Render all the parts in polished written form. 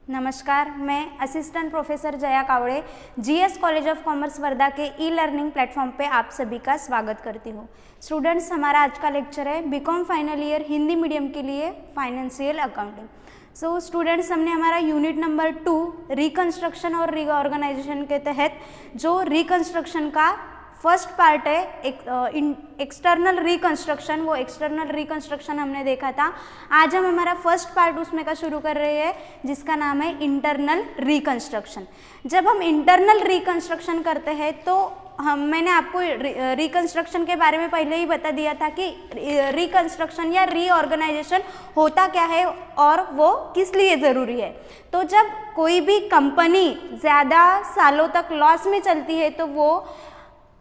नमस्कार, मैं assistant professor Jaya Kawade GS college of commerce Wardha के ई लर्निंग प्लेटफॉर्म पे आप सभी का स्वागत करती हूँ। स्टूडेंट्स, हमारा आज का लेक्चर है BCom final year Hindi medium के लिए फाइनेंशियल अकाउंटिंग। सो स्टूडेंट्स, हमने हमारा यूनिट नंबर 2 रिकंस्ट्रक्शन और रीऑर्गेनाइजेशन के तहत जो रिकंस्ट्रक्शन का फर्स्ट पार्ट है एक्सटर्नल रिकंस्ट्रक्शन, वो एक्सटर्नल रिकंस्ट्रक्शन हमने देखा था। आज हम हमारा फर्स्ट पार्ट उसमें का शुरू कर रहे हैं जिसका नाम है इंटरनल रिकंस्ट्रक्शन। जब हम इंटरनल रिकंस्ट्रक्शन करते हैं तो मैंने आपको रिकंस्ट्रक्शन के बारे में पहले ही बता दिया था कि रिकंस्ट्रक्शन या रीऑर्गेनाइजेशन होता क्या है और वो किस लिए ज़रूरी है। तो जब कोई भी कंपनी ज़्यादा सालों तक लॉस में चलती है तो वो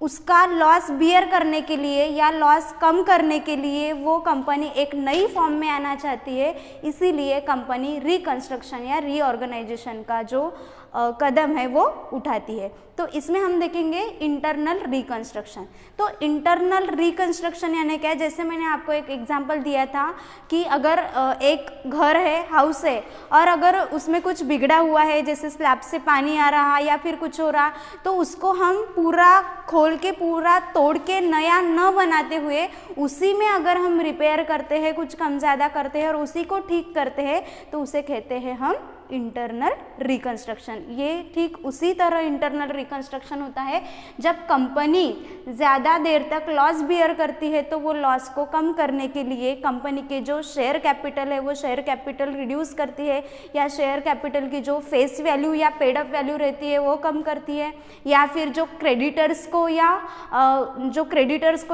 उसका लॉस बियर करने के लिए या लॉस कम करने के लिए वो कंपनी एक नई फॉर्म में आना चाहती है। इसीलिए कंपनी रिकंस्ट्रक्शन या रीऑर्गेनाइजेशन का जो कदम है वो उठाती है। तो इसमें हम देखेंगे इंटरनल रिकंस्ट्रक्शन। तो इंटरनल रिकंस्ट्रक्शन यानी क्या है, जैसे मैंने आपको एक एग्जांपल दिया था कि अगर एक घर है, हाउस है, और अगर उसमें कुछ बिगड़ा हुआ है, जैसे स्लैब से पानी आ रहा या फिर कुछ हो रहा, तो उसको हम पूरा खोल के पूरा तोड़ के नया न बनाते हुए उसी में अगर हम रिपेयर करते हैं, कुछ कम ज़्यादा करते हैं और उसी को ठीक करते हैं तो उसे कहते हैं हम इंटरनल रिकंस्ट्रक्शन। ये ठीक उसी तरह इंटरनल रिकंस्ट्रक्शन होता है जब कंपनी ज़्यादा देर तक लॉस बियर करती है तो वो लॉस को कम करने के लिए कंपनी के जो शेयर कैपिटल है वो शेयर कैपिटल रिड्यूस करती है, या शेयर कैपिटल की जो फेस वैल्यू या पेड अप वैल्यू रहती है वो कम करती है, या फिर जो क्रेडिटर्स को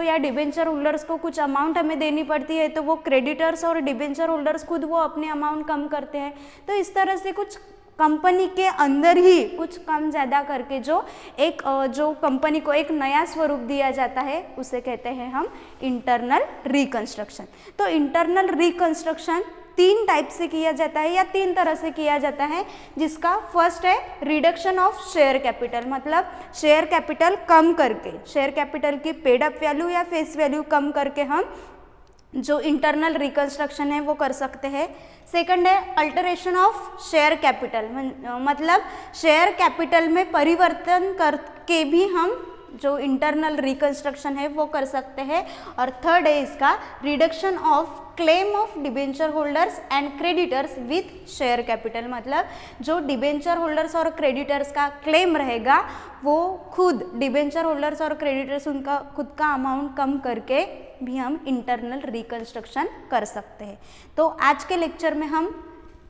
या डिबेंचर होल्डर्स को कुछ अमाउंट हमें देनी पड़ती है तो वो क्रेडिटर्स और डिबेंचर होल्डर्स खुद वो अपने अमाउंट कम करते हैं। तो इस तरह से कुछ कंपनी के अंदर ही कुछ कम ज़्यादा करके जो कंपनी को एक नया स्वरूप दिया जाता है उसे कहते हैं हम इंटरनल रिकंस्ट्रक्शन। तो इंटरनल रिकंस्ट्रक्शन 3 टाइप से किया जाता है या 3 तरह से किया जाता है, जिसका फर्स्ट है रिडक्शन ऑफ शेयर कैपिटल, मतलब शेयर कैपिटल कम करके, शेयर कैपिटल की पेड अप वैल्यू या फेस वैल्यू कम करके हम जो इंटरनल रिकंस्ट्रक्शन है वो कर सकते हैं। सेकंड है अल्टरेशन ऑफ शेयर कैपिटल, मतलब शेयर कैपिटल में परिवर्तन करके भी हम जो इंटरनल रिकंस्ट्रक्शन है वो कर सकते हैं। और थर्ड है इसका reduction of claim of debenture holders and creditors with share capital, मतलब जो डिबेंचर होल्डर्स और क्रेडिटर्स का क्लेम रहेगा वो खुद डिबेंचर होल्डर्स और क्रेडिटर्स उनका खुद का अमाउंट कम करके भी हम इंटरनल रिकंस्ट्रक्शन कर सकते हैं। तो आज के लेक्चर में हम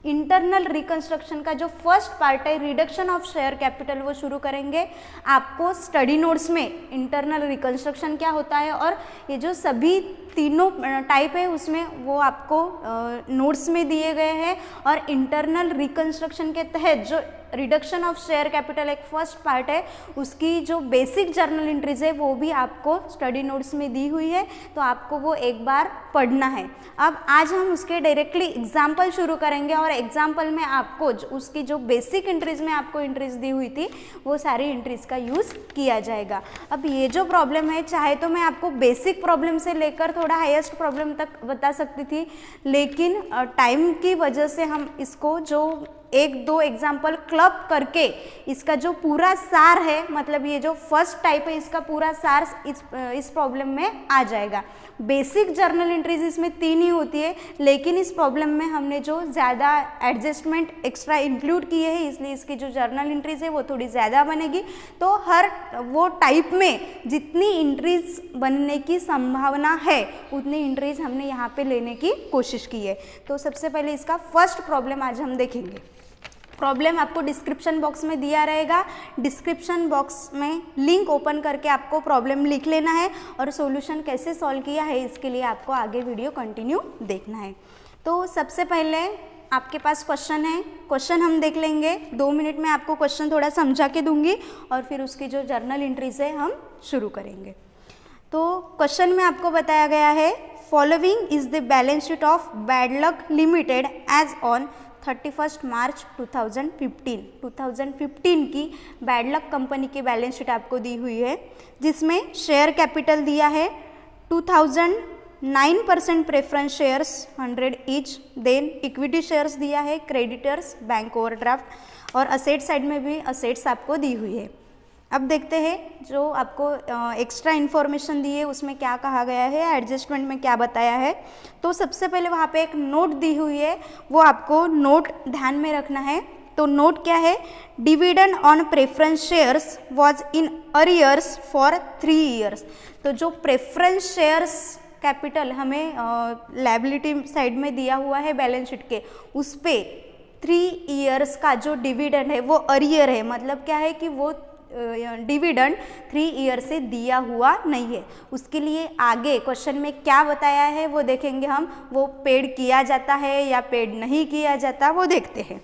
इंटरनल रिकंस्ट्रक्शन का जो फर्स्ट पार्ट है रिडक्शन ऑफ शेयर कैपिटल वो शुरू करेंगे। आपको स्टडी नोट्स में इंटरनल रिकंस्ट्रक्शन क्या होता है और ये जो सभी तीनों टाइप है उसमें वो आपको नोट्स में दिए गए हैं। और इंटरनल रिकंस्ट्रक्शन के तहत जो रिडक्शन ऑफ शेयर कैपिटल एक फर्स्ट पार्ट है उसकी जो बेसिक जर्नल एंट्रीज है वो भी आपको स्टडी नोट्स में दी हुई है, तो आपको वो एक बार पढ़ना है। अब आज हम उसके डायरेक्टली एग्जाम्पल शुरू करेंगे और एग्जाम्पल में आपको उसकी जो बेसिक एंट्रीज में आपको एंट्रीज दी हुई थी वो सारी एंट्रीज का यूज़ किया जाएगा। अब ये जो प्रॉब्लम है, चाहे तो मैं आपको बेसिक प्रॉब्लम से लेकर थोड़ा हाईएस्ट प्रॉब्लम तक बता सकती थी, लेकिन टाइम की वजह से हम इसको जो 1-2 एग्जाम्पल क्लब करके इसका जो पूरा सार है, मतलब ये जो फर्स्ट टाइप है इसका पूरा सार इस प्रॉब्लम में आ जाएगा। बेसिक जर्नल एंट्रीज इसमें 3 ही होती है, लेकिन इस प्रॉब्लम में हमने जो ज़्यादा एडजस्टमेंट एक्स्ट्रा इंक्लूड किए हैं इसलिए इसकी जो जर्नल एंट्रीज है वो थोड़ी ज़्यादा बनेगी। तो हर वो टाइप में जितनी एंट्रीज बनने की संभावना है उतनी एंट्रीज हमने यहाँ पे लेने की कोशिश की है। तो सबसे पहले इसका फर्स्ट प्रॉब्लम आज हम देखेंगे। प्रॉब्लम आपको डिस्क्रिप्शन बॉक्स में दिया रहेगा, डिस्क्रिप्शन बॉक्स में लिंक ओपन करके आपको प्रॉब्लम लिख लेना है और सॉल्यूशन कैसे सॉल्व किया है इसके लिए आपको आगे वीडियो कंटिन्यू देखना है। तो सबसे पहले आपके पास क्वेश्चन है, क्वेश्चन हम देख लेंगे। 2 मिनट में आपको क्वेश्चन थोड़ा समझा के दूंगी और फिर उसकी जो जर्नल एंट्रीज है हम शुरू करेंगे। तो क्वेश्चन में आपको बताया गया है following is the balance sheet of bad luck limited as on 31 March 2015। 2015 की बैड लक कंपनी की बैलेंस शीट आपको दी हुई है जिसमें शेयर कैपिटल दिया है 2000 9% preference shares 100 each. Then equity shares दिया है, क्रेडिटर्स, बैंक ओवरड्राफ्ट, और असेट साइड में भी असेट्स आपको दी हुई है। अब देखते हैं जो आपको एक्स्ट्रा इन्फॉर्मेशन दी है उसमें क्या कहा गया है, एडजस्टमेंट में क्या बताया है। तो सबसे पहले वहाँ पे एक नोट दी हुई है, वो आपको नोट ध्यान में रखना है। तो नोट क्या है, dividend on preference shares was in arrears for 3 years. तो जो प्रेफरेंस शेयर्स कैपिटल हमें लायबिलिटी साइड में दिया हुआ है बैलेंस शीट के, उस पे 3 ईयर्स का जो डिविडेंड है वो अरियर है। मतलब क्या है कि वो डिविडेंड 3 ईयर से दिया हुआ नहीं है। उसके लिए आगे क्वेश्चन में क्या बताया है वो देखेंगे हम, वो पेड किया जाता है या पेड नहीं किया जाता वो देखते हैं।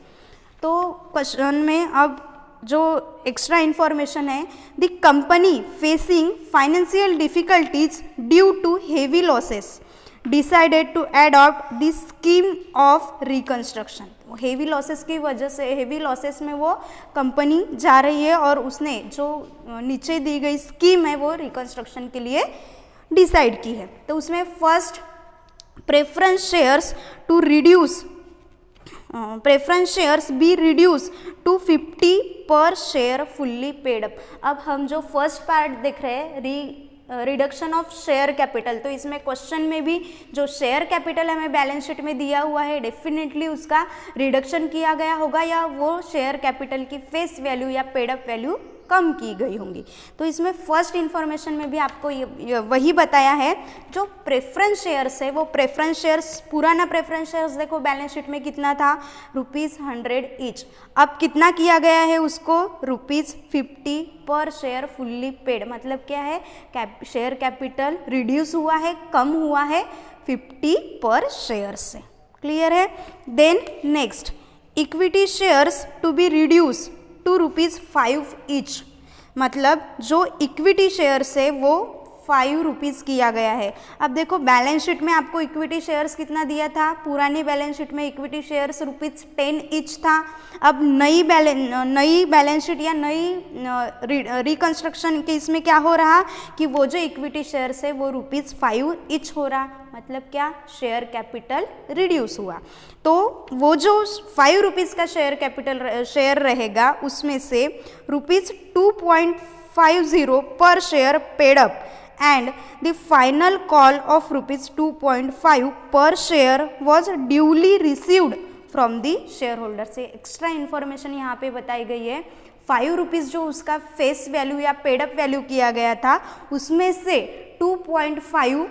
तो क्वेश्चन में अब जो एक्स्ट्रा इन्फॉर्मेशन है, the company facing financial difficulties due to heavy losses decided to adopt the scheme of reconstruction. Heavy losses की वजह से, हेवी लॉसेस में वो कंपनी जा रही है और उसने जो नीचे दी गई स्कीम है वो रिकंस्ट्रक्शन के लिए डिसाइड की है। तो उसमें first preference shares to reduce, preference shares be reduce to 50 per share fully paid up. अब हम जो फर्स्ट पार्ट देख रहे हैं रिडक्शन ऑफ शेयर कैपिटल, तो इसमें क्वेश्चन में भी जो शेयर कैपिटल हमें बैलेंस शीट में दिया हुआ है डेफिनेटली उसका रिडक्शन किया गया होगा, या वो शेयर कैपिटल की फेस वैल्यू या पेड अप वैल्यू कम की गई होंगी। तो इसमें फर्स्ट इन्फॉर्मेशन में भी आपको ये वही बताया है। जो प्रेफरेंस शेयर्स है वो प्रेफरेंस शेयर्स, पुराना प्रेफरेंस शेयर्स देखो बैलेंस शीट में कितना था, ₹100 ईच। अब कितना किया गया है उसको, ₹50 पर शेयर फुल्ली पेड। मतलब क्या है, शेयर कैपिटल रिड्यूस हुआ है, कम हुआ है 50 पर शेयर से। क्लियर है। Then next, equity shares to be reduce to ₹5 each. मतलब जो इक्विटी शेयर्स है वो ₹5 किया गया है। अब देखो बैलेंस शीट में आपको इक्विटी शेयर्स कितना दिया था, पुरानी बैलेंस शीट में इक्विटी शेयर्स ₹10 ईच था। अब नई बैलेंस शीट या नई रिकंस्ट्रक्शन के इसमें क्या हो रहा कि वो जो इक्विटी शेयर्स है वो ₹5 ईच हो रहा। मतलब क्या, शेयर कैपिटल रिड्यूस हुआ। तो वो जो ₹5 का शेयर कैपिटल शेयर रहेगा उसमें से ₹2.50 पर share paid up and the final call of ₹2.5 per share was duly received from the shareholder। से एक्स्ट्रा इन्फॉर्मेशन यहाँ पे बताई गई है। ₹5 जो उसका फेस वैल्यू या पेड अप वैल्यू किया गया था उसमें से 2.5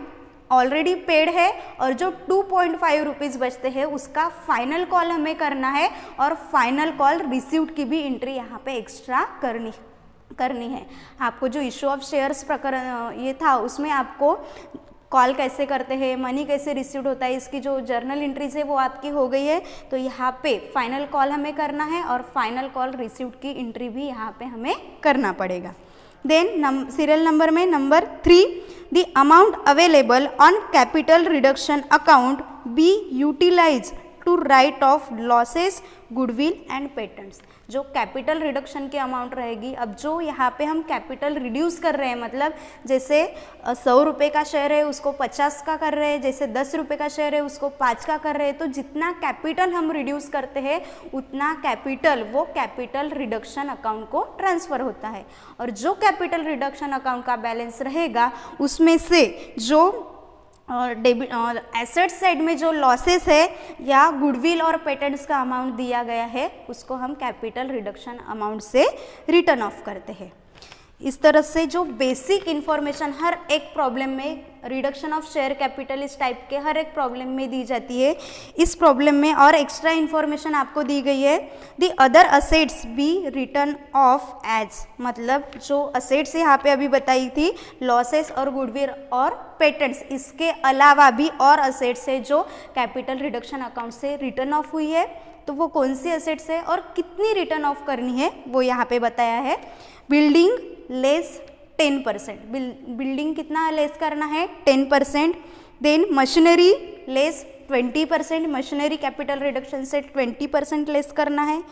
ऑलरेडी पेड है, और जो ₹2.5 बचते हैं उसका फाइनल कॉल हमें करना है, और फाइनल कॉल रिसीव्ड की भी एंट्री यहाँ पे एक्स्ट्रा करनी है। आपको जो इशू ऑफ शेयर्स प्रकरण ये था उसमें आपको कॉल कैसे करते हैं, मनी कैसे रिसीव्ड होता है, इसकी जो जर्नल एंट्रीज है वो आपकी हो गई है। तो यहाँ पे फाइनल कॉल हमें करना है और फाइनल कॉल रिसीव्ड की एंट्री भी यहाँ पे हमें करना पड़ेगा। देन सीरियल नंबर में number 3, the amount available on capital reduction account be utilise to write off losses, goodwill and patents. जो कैपिटल रिडक्शन की अमाउंट रहेगी, अब जो यहाँ पे हम कैपिटल रिड्यूस कर रहे हैं, मतलब जैसे ₹100 का शेयर है उसको 50 का कर रहे हैं, जैसे ₹10 का शेयर है उसको 5 का कर रहे हैं। तो जितना कैपिटल हम रिड्यूस करते हैं उतना कैपिटल वो कैपिटल रिडक्शन अकाउंट को ट्रांसफ़र होता है, और जो कैपिटल रिडक्शन अकाउंट का बैलेंस रहेगा उसमें से जो डेबिट एसेट साइड में जो लॉसेस है या गुडविल और पेटेंट्स का अमाउंट दिया गया है उसको हम कैपिटल रिडक्शन अमाउंट से रिटर्न ऑफ करते हैं। इस तरह से जो बेसिक इन्फॉर्मेशन हर एक प्रॉब्लम में, रिडक्शन ऑफ शेयर कैपिटल इस टाइप के हर एक प्रॉब्लम में दी जाती है। इस प्रॉब्लम में और एक्स्ट्रा इन्फॉर्मेशन आपको दी गई है, the other assets be written off as. मतलब जो असेट्स यहाँ पे अभी बताई थी, लॉसेस और गुडविल और पेटेंट्स, इसके अलावा भी और असेट्स है जो कैपिटल रिडक्शन अकाउंट से रिटर्न ऑफ हुई है। तो वो कौन सी असेट्स है और कितनी रिटर्न ऑफ करनी है वो यहाँ पे बताया है। बिल्डिंग लेस 10%, बिल्डिंग कितना लेस करना है, 10%। Then machinery less 20%, machinery capital reduction से 20% लेस करना है।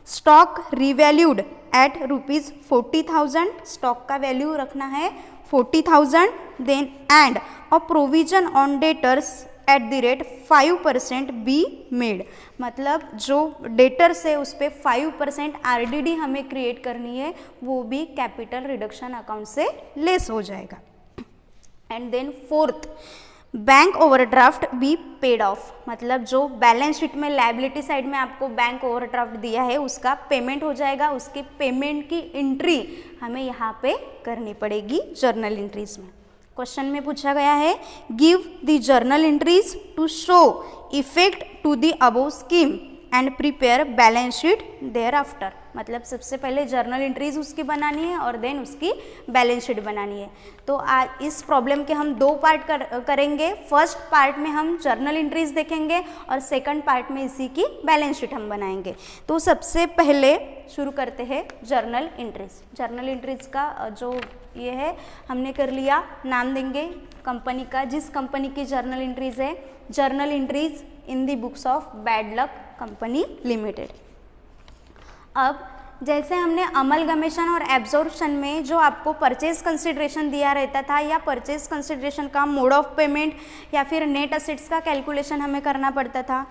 स्टॉक रिवैल्यूड एट ₹40,000, स्टॉक का वैल्यू रखना है 40,000 then and a provision on debtors at the rate 5% be made, मतलब जो डेटर्स है उस पर 5% RDD हमें क्रिएट करनी है, वो भी कैपिटल रिडक्शन अकाउंट से लेस हो जाएगा। And then fourth, bank overdraft be paid off, मतलब जो बैलेंस शीट में लायबिलिटी साइड में आपको बैंक ओवरड्राफ्ट दिया है उसका पेमेंट हो जाएगा, उसके पेमेंट की एंट्री हमें यहाँ पे करनी पड़ेगी जर्नल एंट्रीज में। क्वेश्चन में पूछा गया है give the journal entries to show effect to the above scheme and prepare balance sheet thereafter, मतलब सबसे पहले जर्नल एंट्रीज उसकी बनानी है और देन उसकी बैलेंस शीट बनानी है। तो आज इस प्रॉब्लम के हम दो पार्ट करेंगे। फर्स्ट पार्ट में हम जर्नल एंट्रीज देखेंगे और सेकंड पार्ट में इसी की बैलेंस शीट हम बनाएंगे। तो सबसे पहले शुरू करते हैं जर्नल एंट्रीज। जर्नल एंट्रीज का जो ये है हमने कर लिया, नाम देंगे कंपनी का, जिस कंपनी की जर्नल एंट्रीज है, journal entries in the books of bad luck company limited. अब जैसे हमने अमलगमेशन और एब्जॉर्प्शन में जो आपको परचेज कंसिडरेशन दिया रहता था या परचेज कंसिडरेशन का मोड ऑफ पेमेंट या फिर नेट असेट्स का कैलकुलेशन हमें करना पड़ता था,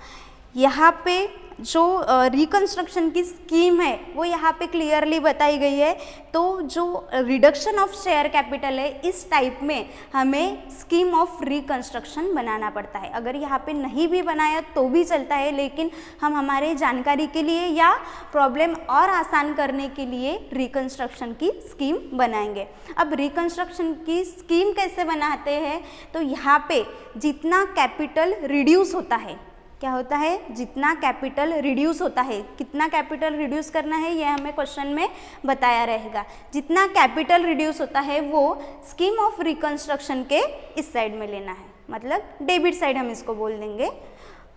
यहाँ पे जो रिकंस्ट्रक्शन की स्कीम है वो यहाँ पे क्लियरली बताई गई है। तो जो रिडक्शन ऑफ शेयर कैपिटल है इस टाइप में हमें स्कीम ऑफ रिकंस्ट्रक्शन बनाना पड़ता है। अगर यहाँ पे नहीं भी बनाया तो भी चलता है, लेकिन हम हमारे जानकारी के लिए या प्रॉब्लम और आसान करने के लिए रिकंस्ट्रक्शन की स्कीम बनाएंगे। अब रिकंस्ट्रक्शन की स्कीम कैसे बनाते हैं, तो यहाँ पे जितना कैपिटल रिड्यूस होता है, क्या होता है, जितना कैपिटल रिड्यूस होता है, कितना कैपिटल रिड्यूस करना है यह हमें क्वेश्चन में बताया रहेगा। जितना कैपिटल रिड्यूस होता है वो स्कीम ऑफ रिकंस्ट्रक्शन के इस साइड में लेना है, मतलब डेबिट साइड हम इसको बोल देंगे।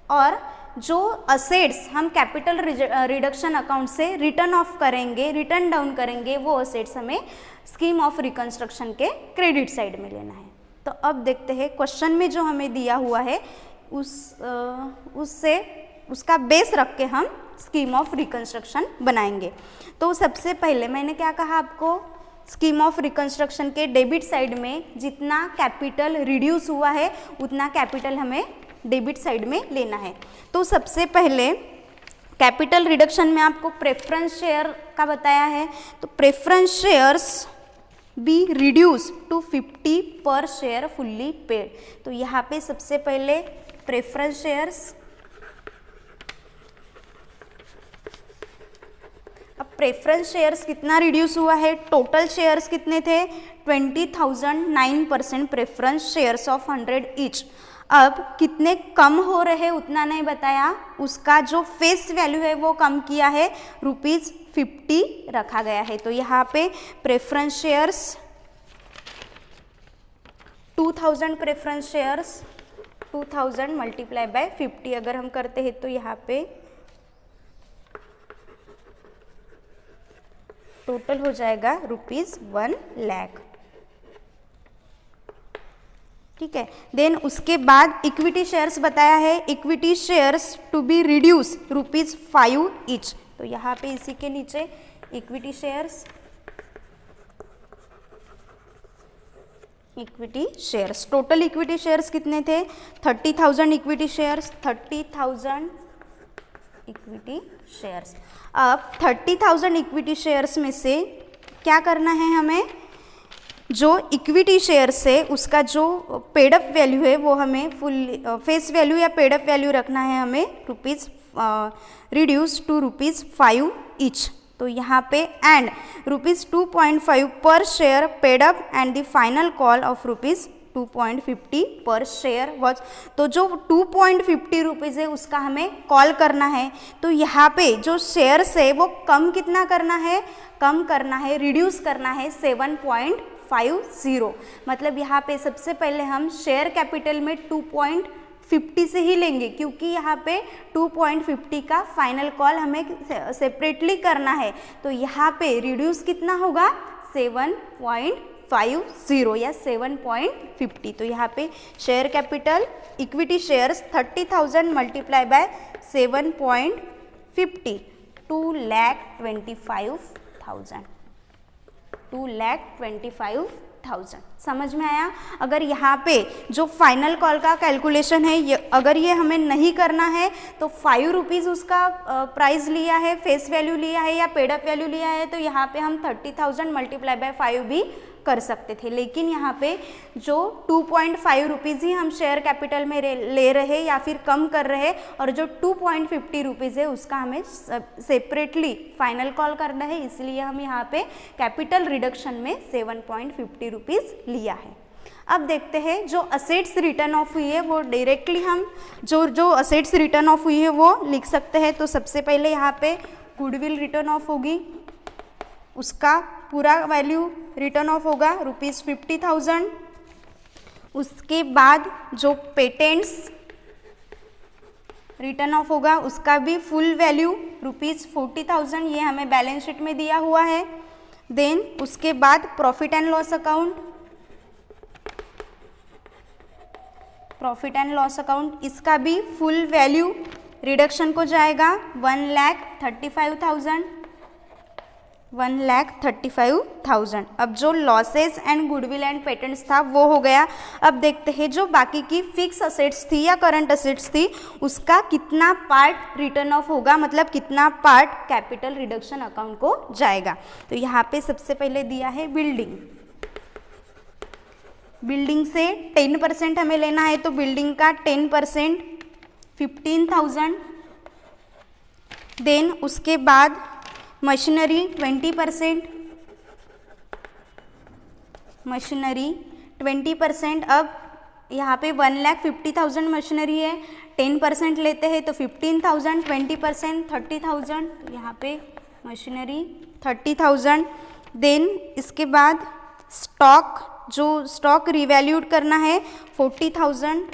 और जो असेट्स हम कैपिटल रिडक्शन अकाउंट से रिटर्न ऑफ करेंगे, रिटर्न डाउन करेंगे, वो असेट्स हमें स्कीम ऑफ रिकंस्ट्रक्शन के क्रेडिट साइड में लेना है। तो अब देखते हैं क्वेश्चन में जो हमें दिया हुआ है उससे उसका बेस रख के हम स्कीम ऑफ रिकंस्ट्रक्शन बनाएंगे। तो सबसे पहले मैंने क्या कहा आपको, स्कीम ऑफ रिकंस्ट्रक्शन के डेबिट साइड में जितना कैपिटल रिड्यूस हुआ है उतना कैपिटल हमें डेबिट साइड में लेना है। तो सबसे पहले कैपिटल रिडक्शन में आपको प्रेफरेंस शेयर का बताया है, तो preference shares be reduce to 50 per share fully paid. तो यहाँ पे सबसे पहले प्रेफरेंस शेयर्स, अब प्रेफरेंस शेयर्स कितना रिड्यूस हुआ है, टोटल शेयर्स कितने थे 20,000, 9% प्रेफरेंस शेयर्स ऑफ 100 ईच। अब कितने कम हो रहे उतना नहीं बताया, उसका जो फेस वैल्यू है वो कम किया है, ₹50 रखा गया है। तो यहाँ पे preference shares 2000 preference shares 2000 multiply by 50 अगर हम करते हैं तो यहाँ पे टोटल हो जाएगा ₹1 लाख। ठीक है, देन उसके बाद इक्विटी शेयर्स बताया है, equity shares to be reduce ₹5 each. तो यहाँ पे इसी के नीचे equity shares, equity shares, total equity shares कितने थे 30,000 इक्विटी शेयर्स, 30,000 इक्विटी शेयर्स। अब 30,000 इक्विटी शेयर्स में से क्या करना है हमें, जो इक्विटी शेयर्स है उसका जो पेडअप वैल्यू है वो हमें फुल फेस वैल्यू या पेडअप वैल्यू रखना है हमें रिड्यूस टू ₹5 ईच। तो यहाँ पे एंड ₹2.5 पर share paid up and the final call of ₹2.50 पर शेयर वॉज। तो जो ₹2.50 है उसका हमें कॉल करना है। तो यहाँ पे जो शेयर्स है वो कम कितना करना है, कम करना है, रिड्यूस करना है 7.50। मतलब यहाँ पे सबसे पहले हम शेयर कैपिटल में 2.50 से ही लेंगे, क्योंकि यहाँ पे 2.50 का फाइनल कॉल हमें सेपरेटली करना है। तो यहाँ पे रिड्यूस कितना होगा 7.50 या 7.50। तो यहाँ पे share capital equity shares 30,000 multiply by 7.50 2,25,000 32,000। समझ में आया? अगर यहाँ पे जो फाइनल कॉल का कैलकुलेशन है अगर ये हमें नहीं करना है तो 5 रुपीज़ उसका प्राइस लिया है, फेस वैल्यू लिया है या पेड अप वैल्यू लिया है, तो यहाँ पे हम 30,000 मल्टीप्लाई बाय 5 भी कर सकते थे। लेकिन यहाँ पे जो 2.5 रुपीज़ ही हम शेयर कैपिटल में ले रहे या फिर कम कर रहे, और जो 2.50 रुपीज़ है उसका हमें सेपरेटली फाइनल कॉल करना है, इसलिए हम यहाँ पे कैपिटल रिडक्शन में 7.50 रुपीज़ लिया है। अब देखते हैं जो असेट्स रिटर्न ऑफ हुई है वो डायरेक्टली हम जो असेट्स रिटर्न ऑफ हुई है वो लिख सकते हैं। तो सबसे पहले यहाँ पे गुडविल रिटर्न ऑफ होगी, उसका पूरा वैल्यू रिटर्न ऑफ होगा ₹50,000। उसके बाद जो पेटेंट्स रिटर्न ऑफ होगा उसका भी फुल वैल्यू ₹40,000, ये हमें बैलेंस शीट में दिया हुआ है। देन उसके बाद profit and loss account, profit and loss account इसका भी फुल वैल्यू रिडक्शन को जाएगा 1,35,000, 1,35,000। अब जो losses and goodwill and patents था वो हो गया। अब देखते हैं जो बाकी की फिक्स असेट्स थी या करंट असेट्स थी उसका कितना पार्ट रिटर्न ऑफ होगा, मतलब कितना पार्ट कैपिटल रिडक्शन अकाउंट को जाएगा। तो यहाँ पे सबसे पहले दिया है बिल्डिंग, बिल्डिंग से 10% हमें लेना है, तो बिल्डिंग का 10% 15,000। देन उसके बाद मशीनरी 20%, मशीनरी 20%। अब यहाँ पे 1,50,000 मशीनरी है, 10% लेते हैं तो 15,000, 20% 30,000, यहाँ पे मशीनरी 30,000। देन इसके बाद स्टॉक, जो स्टॉक रिवैल्यूड करना है 40,000,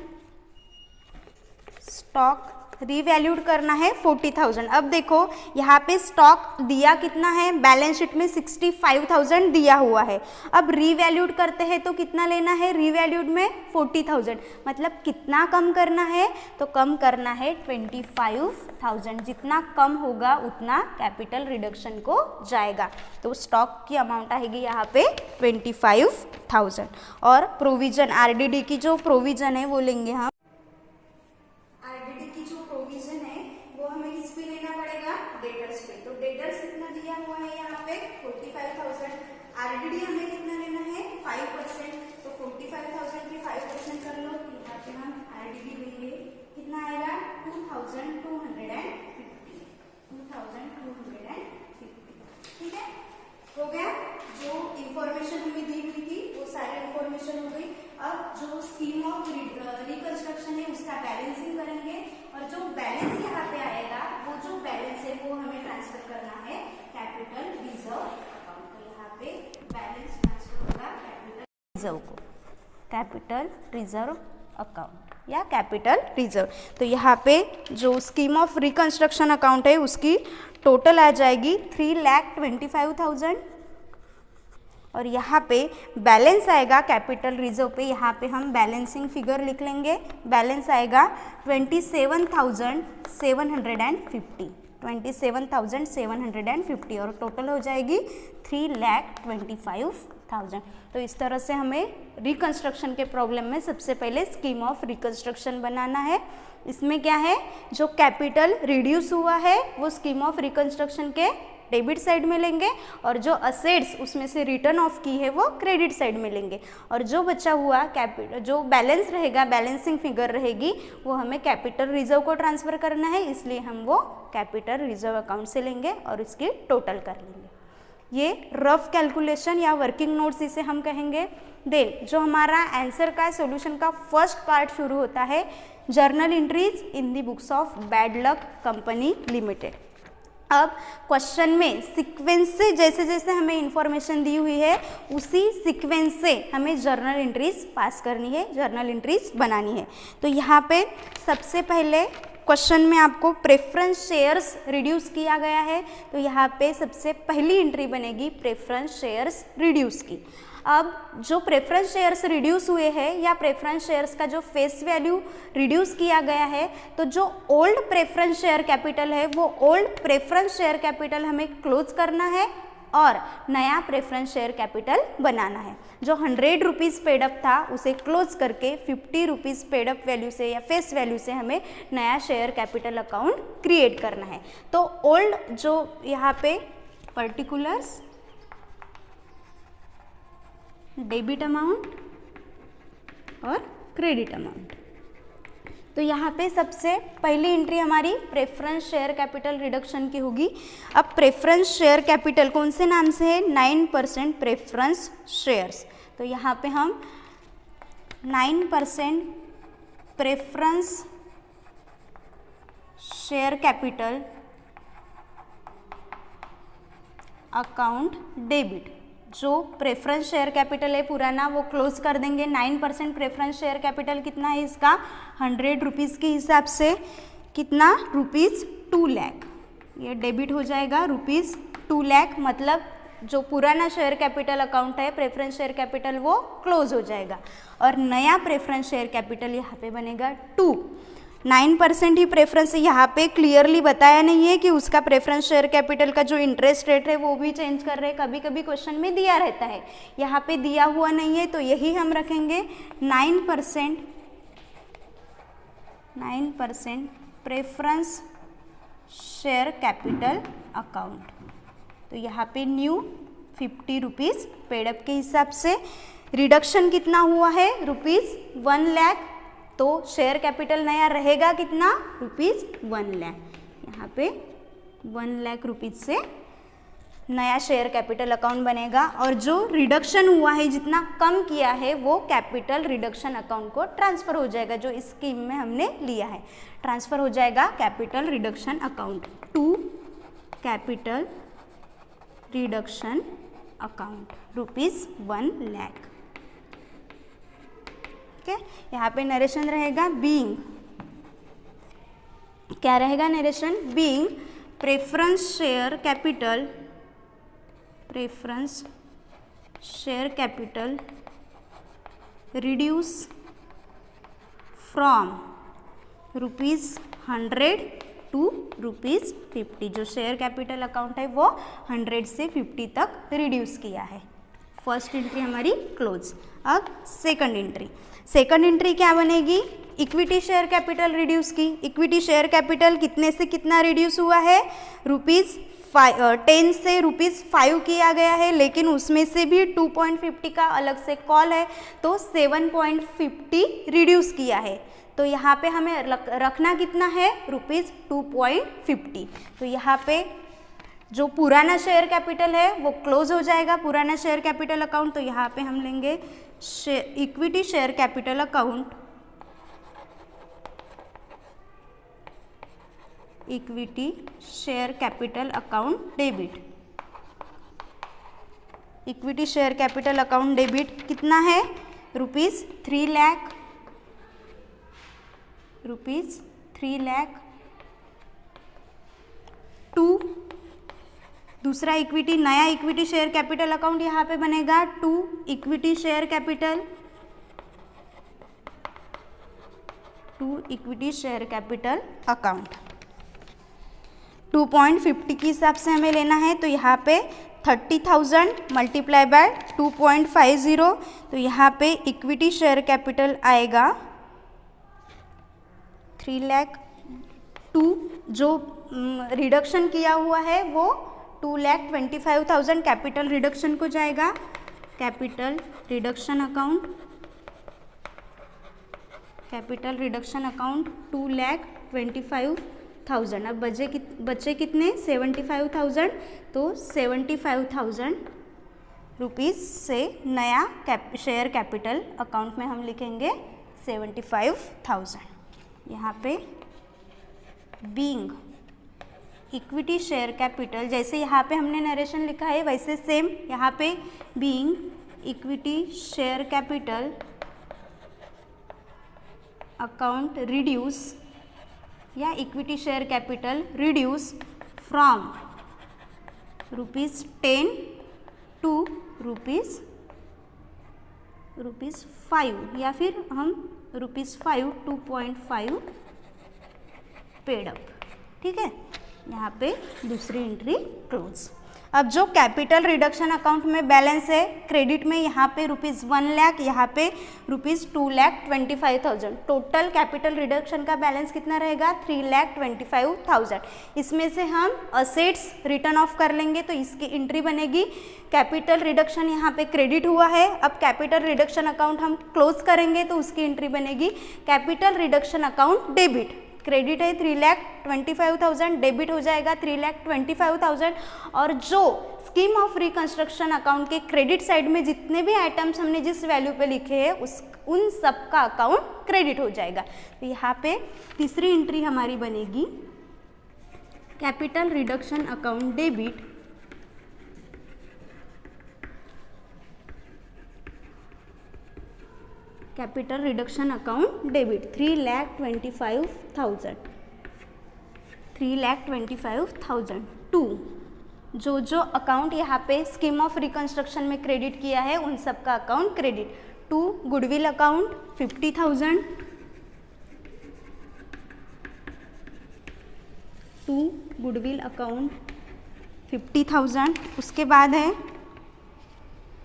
स्टॉक रिवैल्यूड करना है 40,000। अब देखो यहाँ पे स्टॉक दिया कितना है, बैलेंस शीट में 65,000 दिया हुआ है। अब रिवैल्यूड करते हैं तो कितना लेना है, रिवैल्यूड में 40,000, मतलब कितना कम करना है, तो कम करना है 25,000। जितना कम होगा उतना कैपिटल रिडक्शन को जाएगा, तो स्टॉक की अमाउंट आएगी यहाँ पे 25,000। और प्रोविजन आरडीडी की जो प्रोविजन है वो लेंगे हम, डेटर्स पे। तो डेटर्स कितना दिया हुआ है यहाँ पे 45,000। आरडीडी हमें कितना लेना है 5%, तो 45,000 के 5% कर लो, यहाँ पे हम आरडीडी लेंगे, कितना आएगा 2,250, 2,250। ठीक है, हो गया। जो इंफॉर्मेशन हमें दी हुई थी वो सारी इंफॉर्मेशन हो गई। अब जो स्कीम ऑफ रिकंस्ट्रक्शन है उसका बैलेंसिंग करेंगे, और जो बैलेंस यहाँ पे आएगा वो जो बैलेंस है वो हमें ट्रांसफर करना है कैपिटल रिजर्व अकाउंट। तो यहाँ पे बैलेंस ट्रांसफर होगा कैपिटल रिजर्व को, कैपिटल रिजर्व अकाउंट या कैपिटल रिजर्व। तो यहाँ पे जो स्कीम ऑफ रिकंस्ट्रक्शन अकाउंट है उसकी टोटल आ जाएगी 3,25,000, और यहाँ पे बैलेंस आएगा कैपिटल रिजर्व पे, यहाँ पे हम बैलेंसिंग फिगर लिख लेंगे, बैलेंस आएगा 27,750, 27,750, और टोटल हो जाएगी 3,25,000। तो इस तरह से हमें रिकंस्ट्रक्शन के प्रॉब्लम में सबसे पहले स्कीम ऑफ रिकंस्ट्रक्शन बनाना है। इसमें क्या है, जो कैपिटल रिड्यूस हुआ है वो स्कीम ऑफ रिकंस्ट्रक्शन के डेबिट साइड में लेंगे, और जो असेट्स उसमें से रिटर्न ऑफ की है वो क्रेडिट साइड में लेंगे, और जो बचा हुआ कैपिटल जो बैलेंस रहेगा, बैलेंसिंग फिगर रहेगी, वो हमें कैपिटल रिजर्व को ट्रांसफर करना है, इसलिए हम वो कैपिटल रिजर्व अकाउंट से लेंगे और इसकी टोटल कर लेंगे। ये रफ कैलकुलेशन या वर्किंग नोट्स इसे हम कहेंगे। देन जो हमारा आंसर का सॉल्यूशन का फर्स्ट पार्ट शुरू होता है, journal entries in the books of bad luck company limited. अब क्वेश्चन में सीक्वेंस से जैसे जैसे हमें इंफॉर्मेशन दी हुई है उसी सीक्वेंस से हमें जर्नल एंट्रीज पास करनी है, जर्नल एंट्रीज बनानी है। तो यहाँ पे सबसे पहले क्वेश्चन में आपको प्रेफरेंस शेयर्स रिड्यूस किया गया है, तो यहाँ पे सबसे पहली एंट्री बनेगी प्रेफरेंस शेयर्स रिड्यूस की। अब जो प्रेफरेंस शेयर्स रिड्यूस हुए हैं या प्रेफरेंस शेयर्स का जो फेस वैल्यू रिड्यूस किया गया है, तो जो ओल्ड प्रेफरेंस शेयर कैपिटल है वो ओल्ड प्रेफरेंस शेयर कैपिटल हमें क्लोज करना है, और नया प्रेफरेंस शेयर कैपिटल बनाना है। जो 100 रुपीज़ पेडअप था उसे क्लोज करके 50 रुपीज़ पेडअप वैल्यू से या फेस वैल्यू से हमें नया शेयर कैपिटल अकाउंट क्रिएट करना है। तो ओल्ड जो यहाँ पे पर्टिकुलर्स डेबिट अमाउंट और क्रेडिट अमाउंट, तो यहाँ पे सबसे पहली एंट्री हमारी प्रेफरेंस शेयर कैपिटल रिडक्शन की होगी। अब प्रेफरेंस शेयर कैपिटल कौन से नाम से है? 9% प्रेफरेंस शेयर्स। तो यहाँ पे हम 9% preference share capital account debit, जो प्रेफरेंस शेयर कैपिटल है पुराना वो क्लोज कर देंगे। 9% प्रेफरेंस शेयर कैपिटल कितना है इसका? 100 रुपीज़ के हिसाब से कितना? ₹2 लाख। ये डेबिट हो जाएगा ₹2 लाख, मतलब जो पुराना शेयर कैपिटल अकाउंट है प्रेफरेंस शेयर कैपिटल वो क्लोज हो जाएगा और नया प्रेफरेंस शेयर कैपिटल यहाँ पे बनेगा 2। 9% ही प्रेफरेंस, यहाँ पे क्लियरली बताया नहीं है कि उसका प्रेफरेंस शेयर कैपिटल का जो इंटरेस्ट रेट है वो भी चेंज कर रहे हैं। कभी कभी क्वेश्चन में दिया रहता है, यहाँ पे दिया हुआ नहीं है, तो यही हम रखेंगे 9% प्रेफरेंस शेयर कैपिटल अकाउंट। तो यहाँ पे न्यू 50 रुपीज़ पेडअप के हिसाब से रिडक्शन कितना हुआ है? ₹1 लाख। तो शेयर कैपिटल नया रहेगा कितना? ₹1 लाख। यहाँ पे 1 लाख रुपीज़ से नया शेयर कैपिटल अकाउंट बनेगा और जो रिडक्शन हुआ है, जितना कम किया है, वो कैपिटल रिडक्शन अकाउंट को ट्रांसफ़र हो जाएगा। जो इस स्कीम में हमने लिया है ट्रांसफ़र हो जाएगा capital reduction account to capital reduction account ₹1 lakh. यहाँ पे नरेशन रहेगा बीइंग, क्या रहेगा narration? Being preference share capital reduce from ₹100 to ₹50। जो शेयर कैपिटल अकाउंट है वो 100 से 50 तक रिड्यूस किया है। फर्स्ट एंट्री हमारी क्लोज। अब सेकंड एंट्री क्या बनेगी? इक्विटी शेयर कैपिटल रिड्यूस की। इक्विटी शेयर कैपिटल कितने से कितना रिड्यूस हुआ है? ₹10 से ₹5 किया गया है, लेकिन उसमें से भी 2.50 का अलग से कॉल है, तो 7.50 रिड्यूस किया है। तो यहाँ पे हमें रखना कितना है? ₹2.50। तो यहाँ पे जो पुराना शेयर कैपिटल है वो क्लोज हो जाएगा, पुराना शेयर कैपिटल अकाउंट। तो यहाँ पे हम लेंगे equity share capital account, equity share capital account debit. Equity share capital account debit कितना है? ₹3 लाख, ₹3 लाख टू दूसरा इक्विटी, नया इक्विटी शेयर कैपिटल अकाउंट यहाँ पे बनेगा 2 इक्विटी शेयर कैपिटल अकाउंट। 2.50 के हिसाब से हमें लेना है, तो यहाँ पे 30,000 मल्टीप्लाई बाय 2.50, तो यहाँ पे इक्विटी शेयर कैपिटल आएगा 3 लाख। जो रिडक्शन किया हुआ है वो 2,25,000 कैपिटल रिडक्शन को जाएगा, कैपिटल रिडक्शन अकाउंट 2,25,000। अब बचे कितने? 75,000। तो 75,000 रुपीज़ से नया शेयर कैपिटल अकाउंट में हम लिखेंगे 75,000। यहाँ पे बीइंग इक्विटी शेयर कैपिटल, जैसे यहाँ पे हमने नरेशन लिखा है वैसे सेम यहाँ पे being equity share capital account reduce या equity share capital reduce from ₹10 to ₹5 या फिर हम ₹5 2.5 पेड अप। ठीक है, यहाँ पे दूसरी एंट्री क्लोज। अब जो कैपिटल रिडक्शन अकाउंट में बैलेंस है क्रेडिट में, यहाँ पे ₹1 लाख, यहाँ पे ₹2,25,000, टोटल कैपिटल रिडक्शन का बैलेंस कितना रहेगा? 3,25,000। इसमें से हम असेट्स रिटर्न ऑफ कर लेंगे तो इसकी एंट्री बनेगी कैपिटल रिडक्शन, यहाँ पे क्रेडिट हुआ है। अब कैपिटल रिडक्शन अकाउंट हम क्लोज करेंगे तो उसकी एंट्री बनेगी capital reduction account debit. Credit है 3,25,000, डेबिट हो जाएगा 3,25,000। और जो स्कीम ऑफ रिकंस्ट्रक्शन अकाउंट के क्रेडिट साइड में जितने भी आइटम्स हमने जिस वैल्यू पे लिखे हैं उन सब का अकाउंट क्रेडिट हो जाएगा। तो यहाँ पे तीसरी एंट्री हमारी बनेगी capital reduction account debit, capital reduction account debit 3,25,000, 3,25,000 to जो अकाउंट यहाँ पे स्कीम ऑफ रिकंस्ट्रक्शन में क्रेडिट किया है उन सब का account credit. To goodwill account 50,000, to goodwill account 50,000। उसके बाद है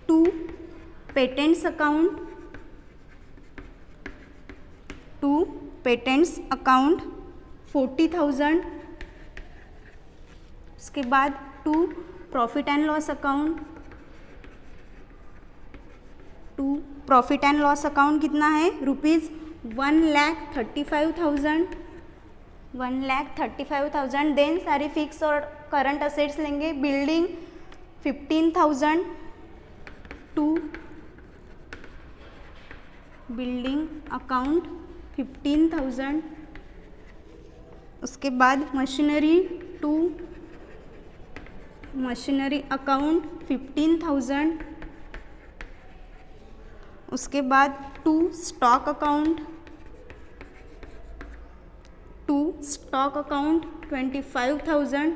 to patents account, to patents account 40,000। उसके बाद to profit and loss account, to profit and loss account कितना है? ₹1,35,000, 1,35,000। देन सारी फिक्स और करंट असेट्स लेंगे। Building 15,000, to building account 15,000। उसके बाद मशीनरी, टू मशीनरी अकाउंट 15,000। उसके बाद to stock account, to stock account 25,000।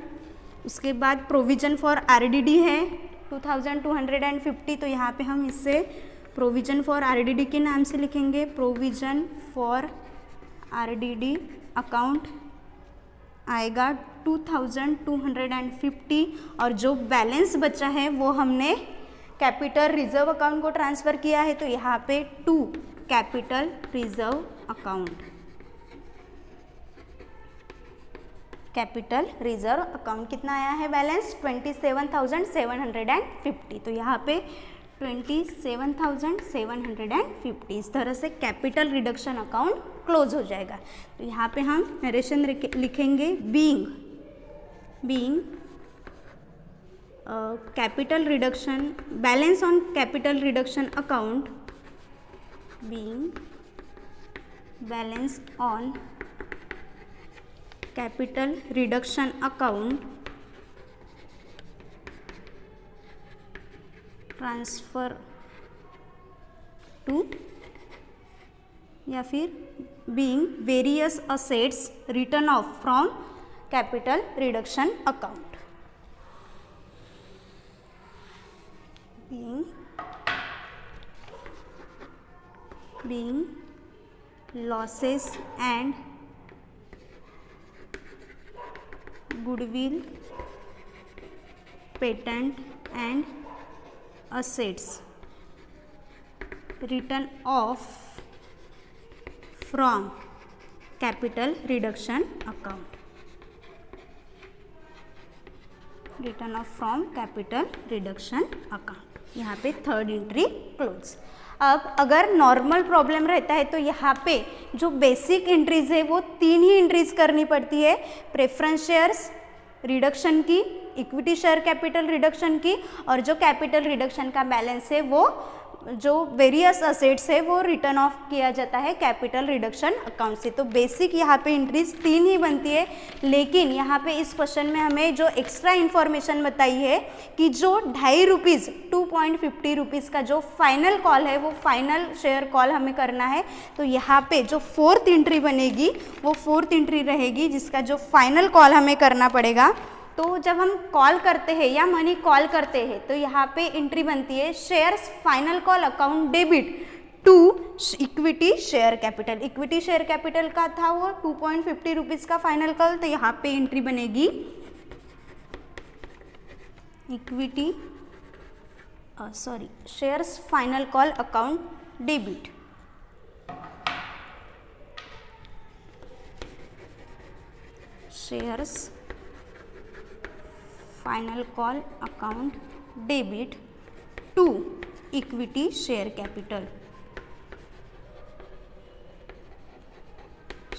उसके बाद प्रोविजन फॉर आरडीडी है 2,250, तो यहाँ पे हम इससे प्रोविजन फॉर आरडीडी के नाम से लिखेंगे। प्रोविजन फॉर आरडीडी अकाउंट आएगा 2,250। और जो बैलेंस बचा है वो हमने कैपिटल रिजर्व अकाउंट को ट्रांसफ़र किया है, तो यहाँ पे to capital reserve account, capital reserve account कितना आया है बैलेंस? 27,750। तो यहाँ पे 27,750। इस तरह से कैपिटल रिडक्शन अकाउंट क्लोज हो जाएगा। तो यहाँ पे हम नरेशन लिखेंगे being capital reduction balance on capital reduction account, being balance on capital reduction account transfer to, या फिर being various assets written off from capital reduction account, being losses and goodwill, patent and assets written off from capital reduction account, written off from capital reduction account। यहाँ पे third entry close. अब अगर normal problem रहता है तो यहाँ पे जो बेसिक एंट्रीज है वो 3 ही एंट्रीज करनी पड़ती है, प्रेफरेंस शेयर्स रिडक्शन की, इक्विटी शेयर कैपिटल रिडक्शन की, और जो कैपिटल रिडक्शन का बैलेंस है वो जो वेरियस असेट्स है वो रिटर्न ऑफ किया जाता है कैपिटल रिडक्शन अकाउंट से। तो बेसिक यहाँ पे एंट्रीज 3 ही बनती है, लेकिन यहाँ पे इस क्वेश्चन में हमें जो एक्स्ट्रा इन्फॉर्मेशन बताई है कि जो ₹2.50 ₹2.50 का जो फाइनल कॉल है वो फाइनल शेयर कॉल हमें करना है। तो यहाँ पे जो 4th एंट्री बनेगी वो 4th एंट्री रहेगी जिसका जो फाइनल कॉल हमें करना पड़ेगा। तो जब हम कॉल करते हैं या मनी कॉल करते हैं तो यहाँ पे एंट्री बनती है shares final call account debit to equity share capital. Equity share capital का था वो ₹2.50 का फाइनल कॉल, तो यहाँ पे एंट्री बनेगी equity shares final call account debit, shares final call account debit to equity share capital,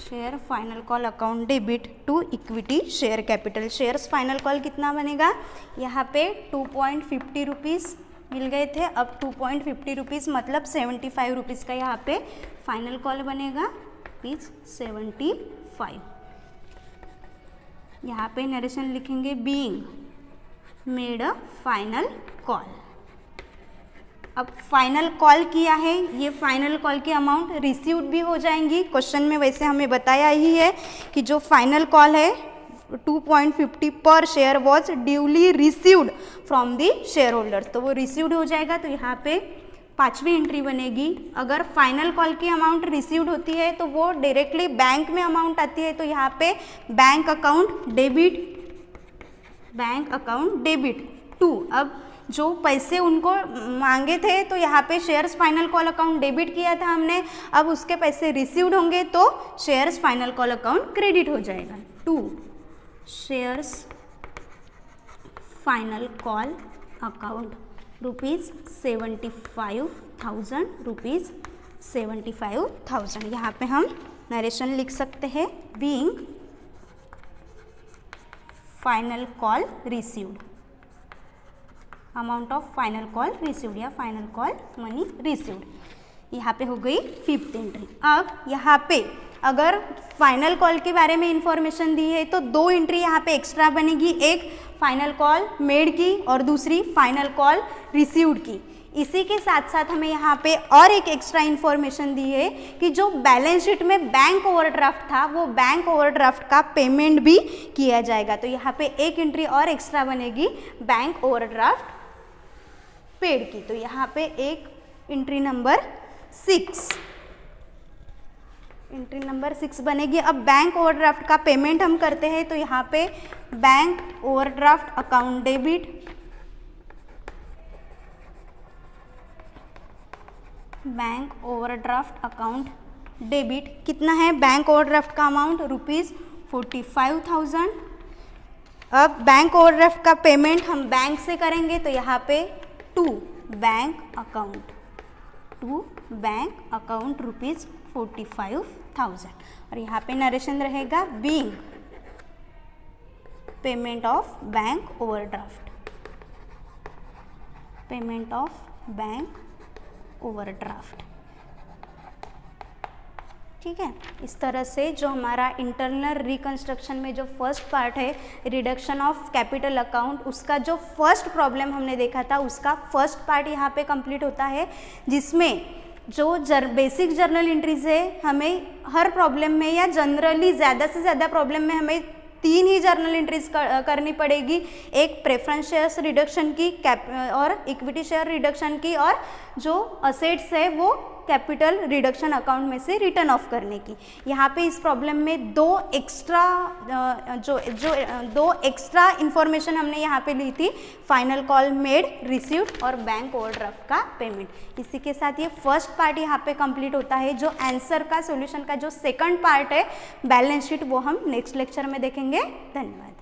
share final call account debit to equity share capital. Shares final call कितना बनेगा, यहाँ पे 2.50 रुपीज़ मिल गए थे, अब 2.50 रुपीज़ मतलब 75 रुपीज़ का यहाँ पे फाइनल कॉल बनेगा, रुपीज़ 75। यहाँ पे नरेशन लिखेंगे being made a final call. अब फाइनल कॉल किया है, ये फाइनल कॉल की अमाउंट रिसीव्ड भी हो जाएंगी। क्वेश्चन में वैसे हमें बताया ही है कि जो फाइनल कॉल है 2.50 पर share was duly received from the share holders, तो वो रिसीव्ड हो जाएगा। तो यहाँ पे 5वीं एंट्री बनेगी। अगर फाइनल कॉल की अमाउंट रिसीव्ड होती है तो वो डायरेक्टली बैंक में अमाउंट आती है, तो यहाँ पे बैंक अकाउंट डेबिट टू, अब जो पैसे उनको मांगे थे तो यहाँ पे shares final call account debit किया था हमने, अब उसके पैसे रिसीव्ड होंगे तो shares final call account credit हो जाएगा। To shares final call account rupees 75,000, rupees 75,000। यहाँ पे हम नरेशन लिख सकते हैं being final call received, amount of final call received या फाइनल कॉल मनी रिसीव्ड। यहाँ पे हो गई 5th एंट्री। अब यहाँ पे अगर फाइनल कॉल के बारे में इंफॉर्मेशन दी है तो 2 एंट्री यहाँ पे एक्स्ट्रा बनेगी, एक फाइनल कॉल मेड की और दूसरी फाइनल कॉल रिसीव्ड की। इसी के साथ साथ हमें यहाँ पे और एक एक्स्ट्रा इन्फॉर्मेशन दी है कि जो बैलेंस शीट में बैंक ओवरड्राफ्ट था वो बैंक ओवरड्राफ्ट का पेमेंट भी किया जाएगा। तो यहाँ पे एक एंट्री और एक्स्ट्रा बनेगी बैंक ओवरड्राफ्ट पेड की। तो यहाँ पे एक एंट्री नंबर 6 बनेगी। अब बैंक ओवरड्राफ्ट का पेमेंट हम करते हैं तो यहाँ पे bank overdraft account debit, bank overdraft account debit कितना है, बैंक ओवरड्राफ्ट का अमाउंट रुपीज़ 45,000। अब बैंक ओवरड्राफ्ट का पेमेंट हम बैंक से करेंगे तो यहाँ पे टू बैंक अकाउंट रुपीज़ 45,000 और यहाँ पे नरेशन रहेगा being payment of bank overdraft, payment of bank overdraft. ठीक है, इस तरह से जो हमारा इंटरनल रिकंस्ट्रक्शन में जो फर्स्ट पार्ट है रिडक्शन ऑफ कैपिटल अकाउंट, उसका जो फर्स्ट प्रॉब्लम हमने देखा था उसका फर्स्ट पार्ट यहाँ पे कंप्लीट होता है, जिसमें जो बेसिक जर्नल एंट्रीज है हमें हर प्रॉब्लम में या जनरली ज़्यादा से ज़्यादा प्रॉब्लम में हमें 3 ही जर्नल एंट्रीज करनी पड़ेगी, एक प्रेफरेंस शेयर्स रिडक्शन की और इक्विटी शेयर रिडक्शन की, और जो असेट्स है वो कैपिटल रिडक्शन अकाउंट में से रिटर्न ऑफ करने की। यहाँ पे इस प्रॉब्लम में दो एक्स्ट्रा इंफॉर्मेशन हमने यहाँ पे ली थी, फाइनल कॉल मेड, रिसीव्ड और बैंक ओवरड्राफ्ट का पेमेंट। इसी के साथ ये फर्स्ट पार्ट यहाँ पे कंप्लीट होता है। जो आंसर का सॉल्यूशन का जो सेकंड पार्ट है बैलेंस शीट, वो हम नेक्स्ट लेक्चर में देखेंगे। धन्यवाद।